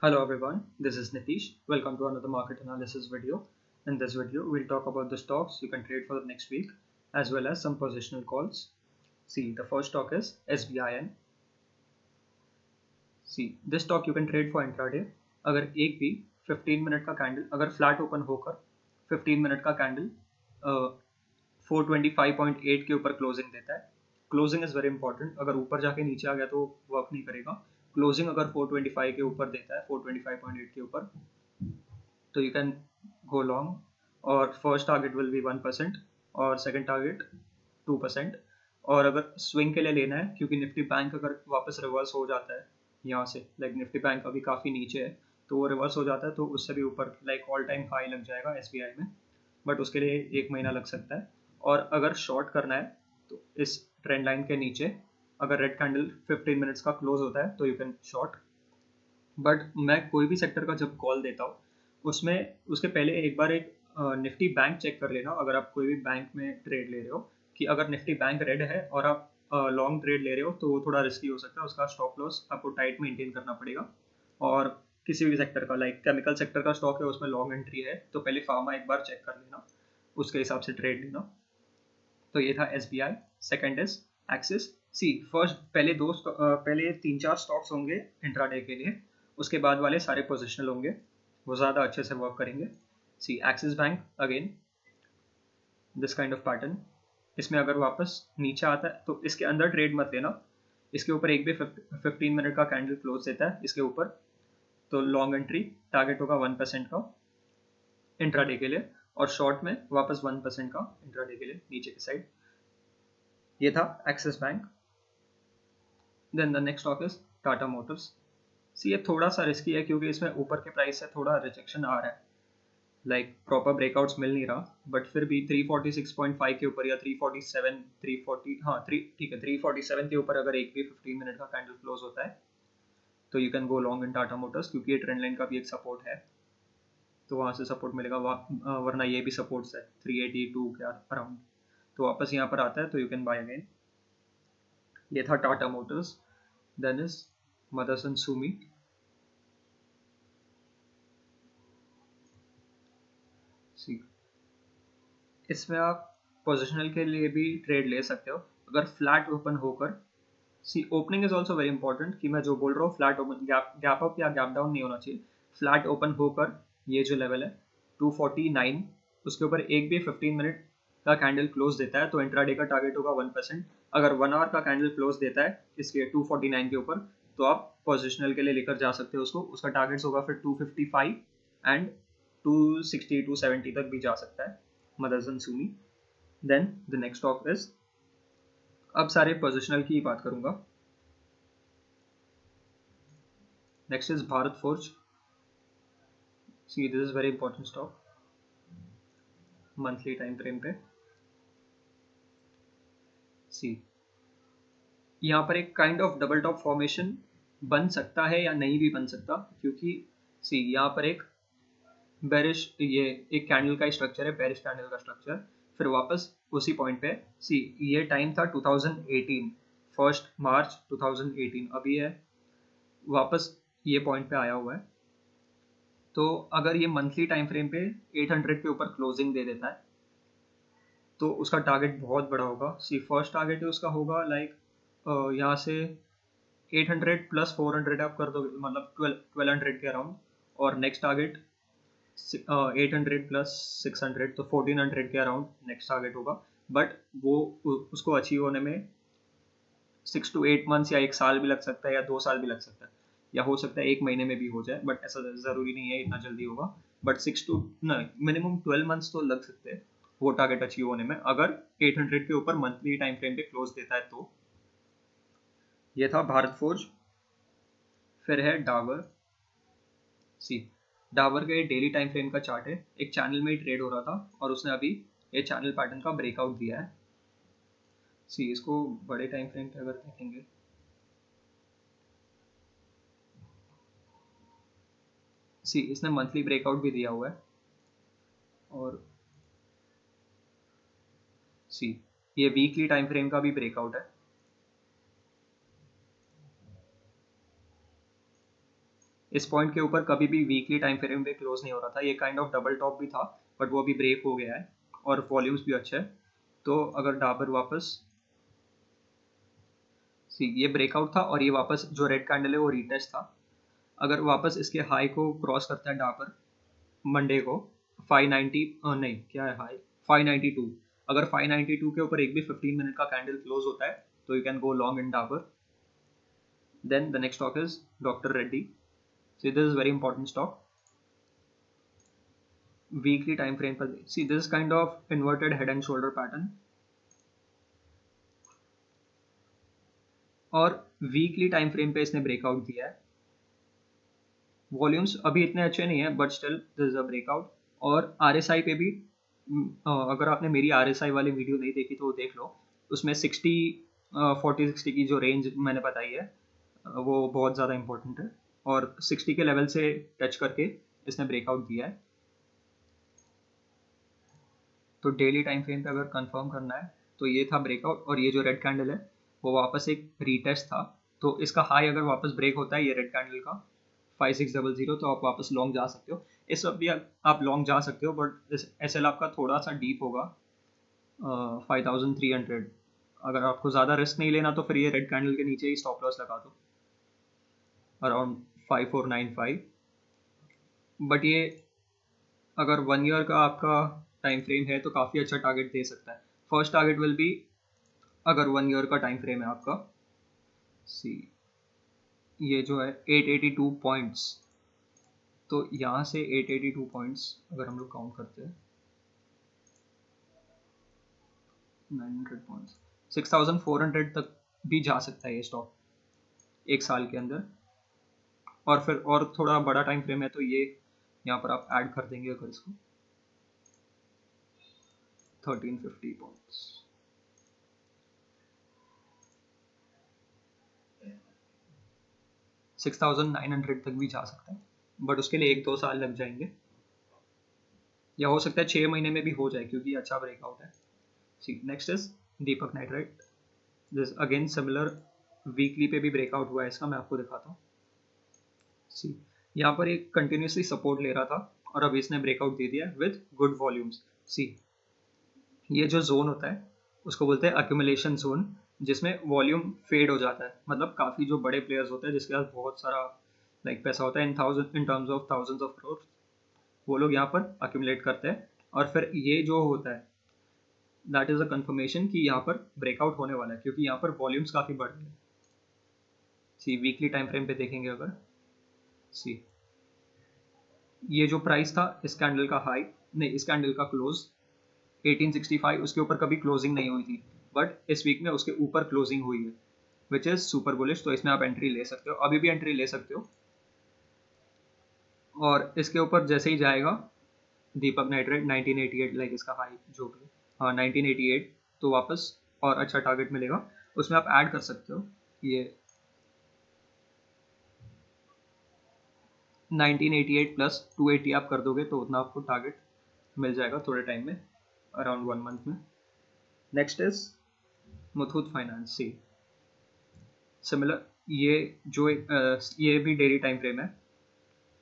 Hello everyone, this is Nitish. Welcome to another market analysis video. In this video, we'll talk about the stocks you can trade for the next week as well as some positional calls. See, the first stock is SBIN. See, this stock you can trade for intraday. अगर एक भी 15 minute का candle अगर flat open होकर 15 minute का candle 425.8 के ऊपर closing देता है. Closing is very important. अगर ऊपर जाके नीचे आ गया तो वर्क नहीं करेगा. क्लोजिंग अगर 425 के ऊपर देता है 425.8 के ऊपर तो यू कैन गो लॉन्ग और फर्स्ट टारगेट विल बी 1% और सेकंड टारगेट 2%. और अगर स्विंग के लिए लेना है क्योंकि निफ्टी बैंक अगर वापस रिवर्स हो जाता है यहाँ से लाइक निफ्टी बैंक अभी काफ़ी नीचे है तो वो रिवर्स हो जाता है तो उससे भी ऊपर लाइक ऑल टाइम हाई लग जाएगा एसबीआई में, बट उसके लिए एक महीना लग सकता है. और अगर शॉर्ट करना है तो इस ट्रेंड लाइन के नीचे अगर रेड कैंडल 15 मिनट्स का क्लोज होता है तो यू कैन शॉर्ट. बट मैं कोई भी सेक्टर का जब कॉल देता हूँ उसमें उसके पहले एक बार एक निफ्टी बैंक चेक कर लेना. अगर आप कोई भी बैंक में ट्रेड ले रहे हो कि अगर निफ्टी बैंक रेड है और आप लॉन्ग ट्रेड ले रहे हो तो वो थोड़ा रिस्की हो सकता है. उसका स्टॉप लॉस आपको टाइट मेंटेन करना पड़ेगा. और किसी भी सेक्टर का लाइक केमिकल सेक्टर का स्टॉक है उसमें लॉन्ग एंट्री है तो पहले फार्मा एक बार चेक कर लेना, उसके हिसाब से ट्रेड लेना. तो ये था SBI. Second is Axis. See first पहले 3-4 स्टॉक्स होंगे इंट्राडे के लिए, उसके बाद वाले सारे पोजिशनल होंगे, वो ज़्यादा अच्छे से वर्क करेंगे. See Axis bank again this kind of pattern. इसमें अगर वापस नीचे आता है तो इसके अंदर ट्रेड मत लेना. इसके ऊपर एक भी 15 मिनट का कैंडल क्लोज देता है इसके ऊपर तो लॉन्ग एंट्री टारगेट होगा 1% का इंट्राडे के लिए और शॉर्ट में वापस 1% का इंट्राडे के लिए नीचे की साइड. ये था Axis bank. Then the next stock is Tata motors. See ये थोड़ा सा रिस्की है क्योंकि इसमें ऊपर के प्राइस से थोड़ा रिजेक्शन आ रहा है, लाइक प्रॉपर ब्रेकआउट्स मिल नहीं रहा. बट फिर भी 346.5 के ऊपर या 347 340 हाँ ठीक है 347 के ऊपर अगर एक भी 15 मिनट का कैंडल क्लोज होता है तो you can go long in Tata Motors क्योंकि ये ट्रेंड लाइन का भी एक सपोर्ट है तो वहाँ से सपोर्ट मिलेगा. वरना ये भी सपोर्ट्स है 382 के अराउंड. तो वापस यहाँ पर आता है तो यू कैन बाय अगेन. ये था Tata Motors. Then is Motherson Sumi. इसमें आप पोजिशनल के लिए भी ट्रेड ले सकते हो अगर फ्लैट ओपन होकर. See opening is also very important कि मैं जो बोल रहा हूँ फ्लैट ओपन गैप अप या गैप डाउन नहीं होना चाहिए. फ्लैट ओपन होकर ये जो लेवल है 249 उसके ऊपर एक भी 15 मिनट का कैंडल क्लोज देता है तो इंट्राडे का टारगेट होगा 1%. अगर 1 आवर का कैंडल क्लोज देता है इसके 249 के ऊपर तो आप पोजिशनल के लिए लेकर जा सकते हो उसको. उसका टारगेट होगा फिर 255 एंड 260 270 तक भी जा सकता है Motherson Sumi. Then the next stock is, अब सारे पोजिशनल की बात करूंगा. Next is Bharat Forge. See this is very important stock monthly time frame पे. सी यहाँ पर एक kind of double top formation बन सकता है या नहीं भी बन सकता क्योंकि सी यहाँ पर एक बेरिश ये एक कैंडल का स्ट्रक्चर है, बेरिश कैंडल का स्ट्रक्चर. फिर वापस उसी पॉइंट पे सी ये टाइम था 2018 1 मार्च 2018 अभी है वापस ये पॉइंट पे आया हुआ है. तो अगर ये मंथली टाइम फ्रेम पे 800 के ऊपर क्लोजिंग दे देता है तो उसका टारगेट बहुत बड़ा होगा. सी फर्स्ट टारगेट उसका होगा लाइक यहाँ से 800 प्लस 400 आप कर दो मतलब 1200 के अराउंड. और नेक्स्ट टारगेट 800 प्लस 600 तो 1400 के अराउंड नेक्स्ट टारगेट होगा. बट वो उसको अचीव होने में 6 to 8 मंथ्स या एक साल भी लग सकता है या 2 साल भी लग सकता है या हो सकता है एक महीने में भी हो जाए. बट ऐसा ज़रूरी नहीं है इतना जल्दी होगा. बट 6 to मिनिमम 12 मंथ्स तो लग सकते हैं वो टारगेट अचीव होने में अगर 800 के ऊपर मंथली टाइम फ्रेम पे क्लोज देता है तो. ये था भारत फोर्ज. फिर है डाबर. सी डाबर का डेली टाइम फ्रेम का चार्ट है, एक चैनल में ही ट्रेड हो रहा था और उसने अभी ये चैनल पैटर्न का ब्रेकआउट दिया है. सी इसको बड़े टाइम फ्रेम पे अगर देखेंगे सी इसने मंथली ब्रेकआउट भी दिया हुआ है. और सी ये वीकली टाइम फ्रेम का भी ब्रेकआउट है. इस पॉइंट के ऊपर कभी भी वीकली टाइम फ्रेम पे क्लोज नहीं हो रहा था, ये काइंड ऑफ डबल टॉप भी था बट वो अभी ब्रेक हो गया है और वॉल्यूम्स भी अच्छे है। तो अगर डाबर वापस ये ब्रेकआउट था और ये वापस जो रेड कैंडल है वो रीटेस्ट था, अगर वापस इसके हाई को क्रॉस करता है डाबर मंडे को 590 नहीं क्या है हाई 592, अगर 592 के ऊपर एक भी 15 मिनट का कैंडल क्लोज होता है तो you can go long in Dabur. Then the next stock is doctor Reddy. See this is very important stock. Weekly time frame पर see this kind of inverted head and shoulder pattern, और weekly time frame पे इसने breakout दिया है। Volumes अभी इतने अच्छे नहीं है but still this is a breakout. और आरएसआई पे भी अगर आपने मेरी आरएसआई वाली वीडियो नहीं देखी तो देख लो, उसमें 60 40-60 की जो रेंज मैंने बताई है वो बहुत ज़्यादा इंपॉर्टेंट है, और 60 के लेवल से टच करके इसने ब्रेकआउट दिया है। तो डेली टाइम फ्रेम पे अगर कंफर्म करना है तो ये था ब्रेकआउट, और ये जो रेड कैंडल है वो वापस एक रीटेस्ट था। तो इसका हाई अगर वापस ब्रेक होता है ये रेड कैंडल का 5600, तो आप वापस लॉन्ग जा सकते हो। इस वक्त भी आप लॉन्ग जा सकते हो बट एस एल आपका थोड़ा सा डीप होगा 5300। अगर आपको ज़्यादा रिस्क नहीं लेना तो फिर ये रेड कैंडल के नीचे ही स्टॉप लॉस लगा दो अराउंड 5495। बट ये अगर 1 ईयर का आपका टाइम फ्रेम है तो काफ़ी अच्छा टारगेट दे सकता है। फर्स्ट टारगेट विल बी, अगर 1 ईयर का टाइम फ्रेम है आपका, सी ये जो है 882 पॉइंट्स, तो यहाँ से 882 पॉइंट्स अगर हम लोग काउंट करते हैं 900 पॉइंट्स 6400 तक भी जा सकता है ये स्टॉक एक साल के अंदर। और फिर और थोड़ा बड़ा टाइम फ्रेम है तो ये यहाँ पर आप ऐड कर देंगे अगर इसको 1350 पॉइंट्स, 6900 तक भी जा सकता है बट उसके लिए 1-2 साल लग जाएंगे, या हो सकता है 6 महीने में भी हो जाए क्योंकि अच्छा ब्रेकआउट है। See next is Deepak nitrite. This again similar, weekly पे भी ब्रेकआउट हुआ है इसका, मैं आपको दिखाता हूँ। सी यहाँ पर एक कंटिन्यूसली सपोर्ट ले रहा था और अब इसने ब्रेकआउट दे दिया विद गुड वॉल्यूम्स। सी ये जो जोन होता है उसको बोलते हैं अक्यूमुलेशन जोन, जिसमें वॉल्यूम फेड हो जाता है, मतलब काफ़ी जो बड़े प्लेयर्स होते हैं जिसके पास बहुत सारा पैसा होता है in terms of thousands of crore, वो लोग यहाँ पर अक्यूमुलेट करते हैं और फिर ये जो होता है दैट इज अ कंफर्मेशन कि यहाँ पर ब्रेकआउट होने वाला है क्योंकि यहाँ पर वॉल्यूम्स काफ़ी बढ़ रहे हैं। सी वीकली टाइम फ्रेम पे देखेंगे अगर, सी ये जो प्राइस था इस कैंडल का हाई नहीं इस कैंडल का क्लोज 1865, उसके ऊपर कभी क्लोजिंग नहीं हुई थी बट इस वीक में उसके ऊपर क्लोजिंग हुई है विच इज सुपर बुलिश, तो इसमें आप एंट्री ले सकते हो, अभी भी एंट्री ले सकते हो। और इसके ऊपर जैसे ही जाएगा दीपक नाइट्राइट 1988 लाइक इसका हाई जो भी, हाँ 1988, तो वापस और अच्छा टारगेट मिलेगा, उसमें आप ऐड कर सकते हो। ये 1988 प्लस 280 आप कर दोगे तो उतना आपको टारगेट मिल जाएगा थोड़े टाइम में, अराउंड 1 मंथ में। Next is Muthoot Finance. See similar, ये जो ये भी डेली टाइम फ्रेम है।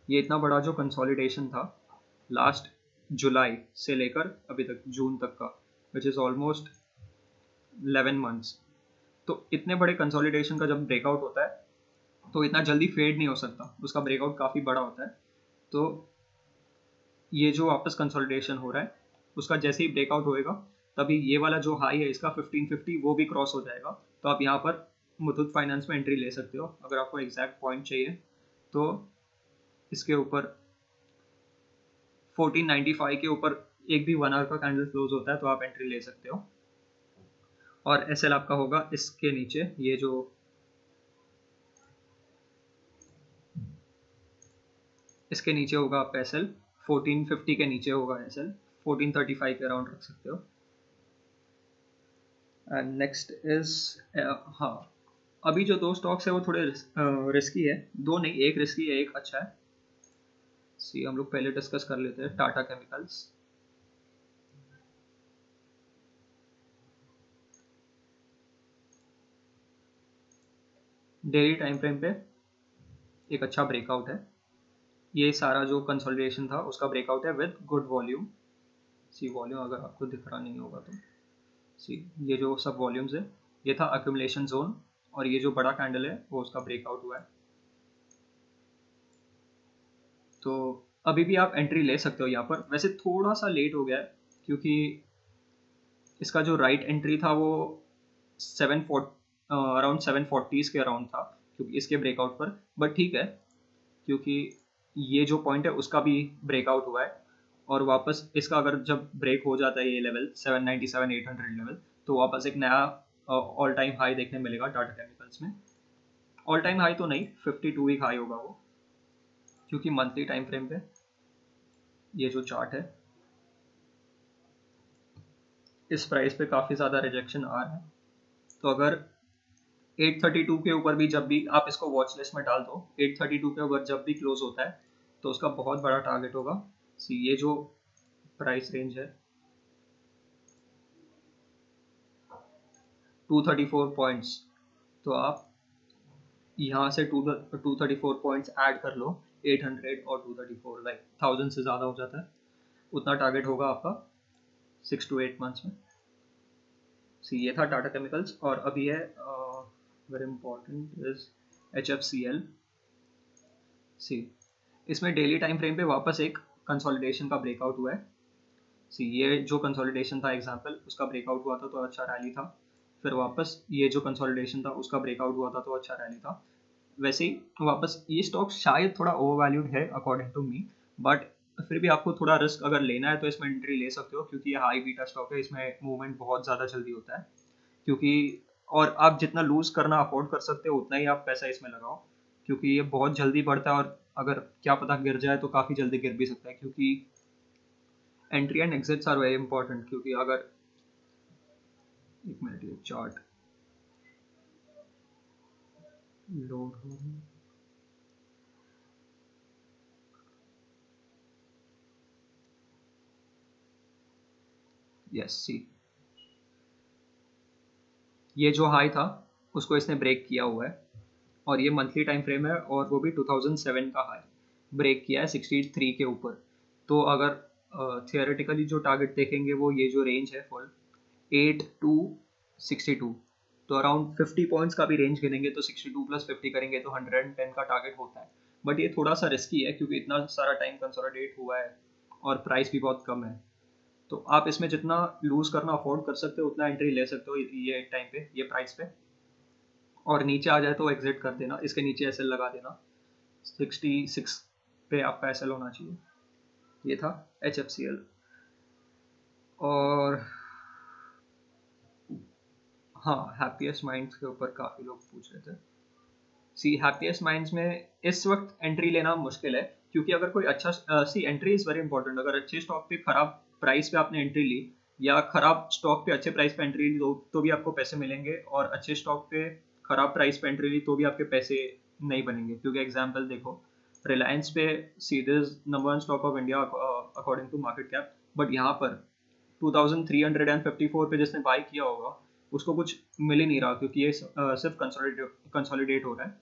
ये इतना बड़ा जो कंसोलिडेशन था लास्ट जुलाई से लेकर अभी तक जून तक का, विच इज़ ऑलमोस्ट 11 मंथ्स, तो इतने बड़े कंसोलिडेशन का जब ब्रेकआउट होता है तो इतना जल्दी फेड नहीं हो सकता, उसका ब्रेकआउट काफ़ी बड़ा होता है। तो ये जो वापस कंसोलिडेशन हो रहा है उसका जैसे ही ब्रेकआउट होएगा तभी ये वाला जो हाई है इसका 1550 वो भी क्रॉस हो जाएगा, तो आप यहाँ पर मुथूट फाइनेंस में एंट्री ले सकते हो। अगर आपको एग्जैक्ट पॉइंट चाहिए तो इसके ऊपर 1495 के ऊपर एक भी 1 आवर का कैंडल क्लोज होता है तो आप एंट्री ले सकते हो। और एसएल आपका होगा इसके नीचे, ये जो इसके नीचे होगा आपका एसएल 1450 के नीचे होगा एसएल 1435 के अराउंड रख सकते हो। एंड नेक्स्ट इज, हाँ अभी जो 2 स्टॉक्स है वो थोड़े रिस्की है, 2 नहीं एक रिस्की है एक अच्छा है। सी हम लोग पहले डिस्कस कर लेते हैं Tata chemicals. Daily time frame पे एक अच्छा ब्रेकआउट है ये सारा जो कंसोलिडेशन था उसका ब्रेकआउट है with good volume. See volume अगर आपको दिख रहा नहीं होगा तो सी, ये जो सब वॉल्यूम्स है ये था अक्यूमुलेशन जोन, और ये जो बड़ा कैंडल है वो उसका ब्रेकआउट हुआ है। तो अभी भी आप एंट्री ले सकते हो यहाँ पर। वैसे थोड़ा सा लेट हो गया है क्योंकि इसका जो राइट एंट्री था वो 740 के अराउंड था क्योंकि इसके ब्रेकआउट पर, बट ठीक है क्योंकि ये जो पॉइंट है उसका भी ब्रेकआउट हुआ है, और वापस इसका अगर जब ब्रेक हो जाता है ये लेवल 797-800 लेवल, तो वापस एक नया ऑल टाइम हाई देखने मिलेगा टाटा केमिकल्स में। ऑल टाइम हाई तो नहीं, 52 वीक हाई होगा वो, क्योंकि मंथली टाइम फ्रेम पे ये जो चार्ट है इस प्राइस पे काफ़ी ज़्यादा रिजेक्शन आ रहा है। तो अगर 832 के ऊपर भी जब भी आप इसको वॉच लिस्ट में डाल दो, 832 के ऊपर जब भी क्लोज होता है तो उसका बहुत बड़ा टारगेट होगा। सी, ये जो प्राइस रेंज है 234 पॉइंट्स, तो आप यहाँ से 234 पॉइंट्स ऐड कर लो, 800 और 234 लाइक 1000 से ज़्यादा हो जाता है, उतना टारगेट होगा आपका 6 to 8 मंथ्स में। सी, ये था टाटा केमिकल्स। और अभी है वेरी इंपॉर्टेंट इज HFCL। सी, इसमें डेली टाइम फ्रेम पे वापस एक कंसोलिडेशन का ब्रेकआउट हुआ है। सी, ये जो कंसोलिडेशन था एग्जांपल उसका ब्रेकआउट हुआ था तो अच्छा रैली था, फिर वापस ये जो कंसोलिडेशन था उसका ब्रेकआउट हुआ था तो अच्छा रैली था। वैसे ही वापस ये स्टॉक शायद थोड़ा ओवर वैल्यूड है अकॉर्डिंग टू मी, बट फिर भी आपको थोड़ा रिस्क अगर लेना है तो इसमें एंट्री ले सकते हो, क्योंकि ये हाई बीटा स्टॉक है, इसमें मूवमेंट बहुत ज़्यादा जल्दी होता है। क्योंकि और आप जितना लूज करना अफोर्ड कर सकते हो उतना ही आप पैसा इसमें लगाओ, क्योंकि ये बहुत जल्दी बढ़ता है, और अगर क्या पता गिर जाए तो काफ़ी जल्दी गिर भी सकता है। क्योंकि entry and exits are very important, क्योंकि अगर एक मिनट ये चार्ट लोड हो, यस सी, ये जो हाई था उसको इसने ब्रेक किया हुआ है, और ये मंथली टाइम फ्रेम है, और वो भी 2007 का हाई ब्रेक किया है 63 के ऊपर। तो अगर थियोरेटिकली जो टारगेट देखेंगे वो ये जो रेंज है फुल 8 to 62, तो अराउंड 50 पॉइंट्स का भी रेंज गिनेंगे तो 62 प्लस 50 करेंगे तो 110 का टारगेट होता है। बट ये थोड़ा सा रिस्की है क्योंकि इतना सारा टाइम कंसोलिडेट हुआ है और प्राइस भी बहुत कम है। तो आप इसमें जितना लूज करना अफोर्ड कर सकते हो उतना एंट्री ले सकते हो ये टाइम पे, ये प्राइस पे, और नीचे आ जाए तो एग्जिट कर देना, इसके नीचे एसएल लगा देना। 66 पे आपका एसएल होना चाहिए। ये था HFCL। और हाँ, हैप्पीएस्ट माइंड्स के ऊपर काफ़ी लोग पूछ रहे थे। सी, हैप्पीएस्ट माइंड्स में इस वक्त एंट्री लेना मुश्किल है, क्योंकि अगर कोई अच्छा सी, एंट्री इज़ वेरी इंपॉर्टेंट। अगर अच्छे स्टॉक पे खराब प्राइस पे आपने एंट्री ली, या खराब स्टॉक पे अच्छे प्राइस पे एंट्री ली तो भी आपको पैसे मिलेंगे, और अच्छे स्टॉक पे खराब प्राइस पे एंट्री ली तो भी आपके पैसे नहीं बनेंगे। क्योंकि एग्जाम्पल देखो, रिलायंस पे सीधे number 1 stock of India according to market cap, but यहाँ पर 2354 पे जिसने बाई किया होगा उसको कुछ मिल ही नहीं रहा, क्योंकि ये सिर्फ कंसोलिडेट हो रहा है।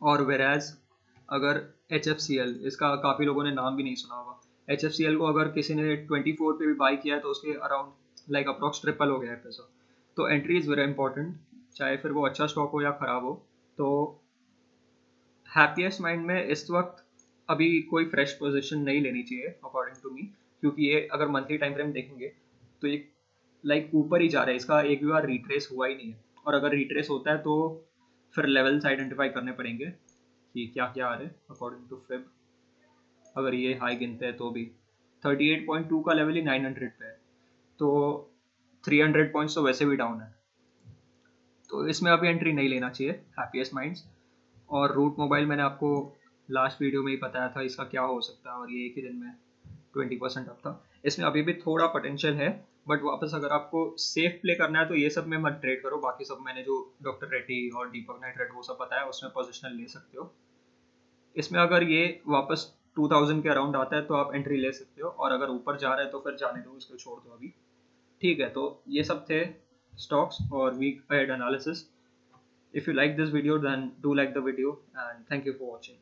और वेराज अगर HFCL, इसका काफ़ी लोगों ने नाम भी नहीं सुना होगा, HFCL को अगर किसी ने 24 पे भी बाई किया है तो उसके अराउंड लाइक अप्रॉक्स ट्रिपल हो गया है पैसा। तो एंट्री इज़ वेरी इंपॉर्टेंट, चाहे फिर वो अच्छा स्टॉक हो या ख़राब हो। तो हैप्पीएस्ट माइंड में इस वक्त अभी कोई फ्रेश पोजीशन नहीं लेनी चाहिए अकॉर्डिंग टू मी, क्योंकि ये अगर मंथली टाइम फ्रेम देखेंगे तो ये लाइक ऊपर ही जा रहा है, इसका एक भी बार रिट्रेस हुआ ही नहीं है। और अगर रिट्रेस होता है तो फिर लेवल्स आइडेंटिफाई करने पड़ेंगे कि क्या क्या आ रहे हैं अकॉर्डिंग टू फिब। अगर ये हाई गिनते हैं तो भी 38.2 का लेवल ही 900 पे है, तो 300 पॉइंट्स तो वैसे भी डाउन है। तो इसमें अभी एंट्री नहीं लेना चाहिए हैप्पीएस्ट माइंड्स। और रूट मोबाइल मैंने आपको लास्ट वीडियो में ही बताया था इसका क्या हो सकता है, और ये एक ही दिन में 20% अप था। इसमें अभी भी थोड़ा पोटेंशियल है, बट वापस अगर आपको सेफ प्ले करना है तो ये सब में मत ट्रेड करो। बाकी सब मैंने जो डॉक्टर रेड्डी और दीपक नाइट्रेट वो सब बताया उसमें पोजिशनल ले सकते हो। इसमें अगर ये वापस 2000 के अराउंड आता है तो आप एंट्री ले सकते हो, और अगर ऊपर जा रहा है तो फिर जाने दो, इसको छोड़ दो अभी। ठीक है, तो ये सब थे stocks और week ahead analysis. If you like this video, then do like the video, and thank you for watching.